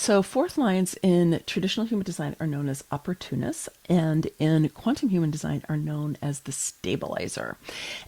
So fourth lines in traditional human design are known as opportunists, and in quantum human design are known as the stabilizer.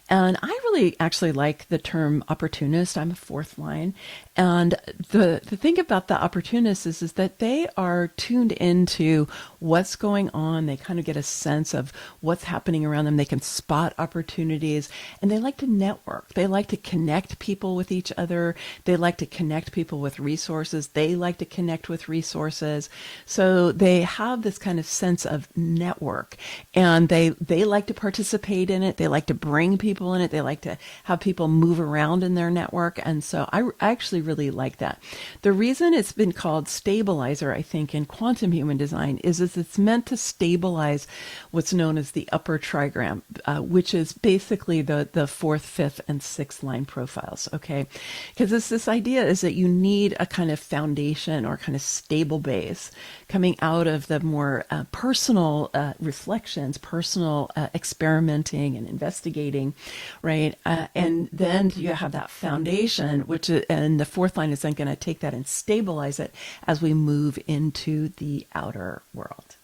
And I really actually like the term opportunist. I'm a fourth line. And the thing about the opportunists is that they are tuned into what's going on. They kind of get a sense of what's happening around them. They can spot opportunities, and they like to network. They like to connect people with each other. They like to connect people with resources. They like to connect with resources. So they have this kind of sense of network, and they like to participate in it. They like to bring people in it. They like to have people move around in their network. And so I actually really like that. The reason it's been called stabilizer, I think, in quantum human design is it's meant to stabilize what's known as the upper trigram, which is basically the fourth, fifth, and sixth line profiles. Okay. Because this idea is that you need a kind of foundation or kind of stable base coming out of the more personal reflections, personal experimenting and investigating, right? And then you have that foundation, and the fourth line is then going to take that and stabilize it as we move into the outer world.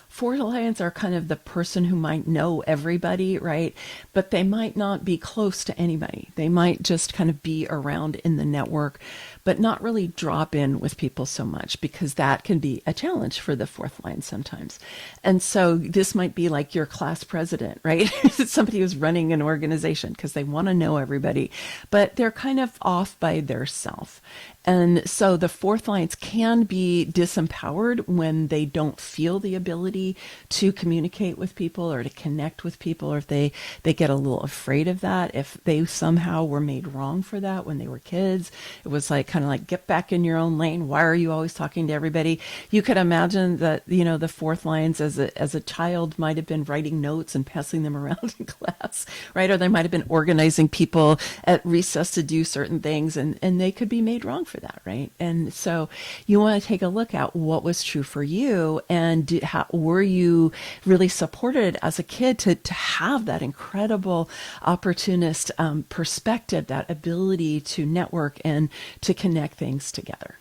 Fourth lines are kind of the person who might know everybody, right? But they might not be close to anybody. They might just kind of be around in the network, but not really drop in with people so much, because that can be a challenge for the fourth line sometimes. And so this might be like your class president, right? Somebody who's running an organization because they want to know everybody, but they're kind of off by their self. And so the fourth lines can be disempowered when they don't feel the ability to communicate with people or to connect with people, or if they get a little afraid of that. If they somehow were made wrong for that when they were kids, it was like kind of like, get back in your own lane. Why are you always talking to everybody? You could imagine that, the fourth lines as a child might have been writing notes and passing them around in class, right? Or they might have been organizing people at recess to do certain things, and they could be made wrong for that, right? And so you want to take a look at what was true for you, and were you really supported as a kid to have that incredible opportunist perspective, that ability to network and to connect things together.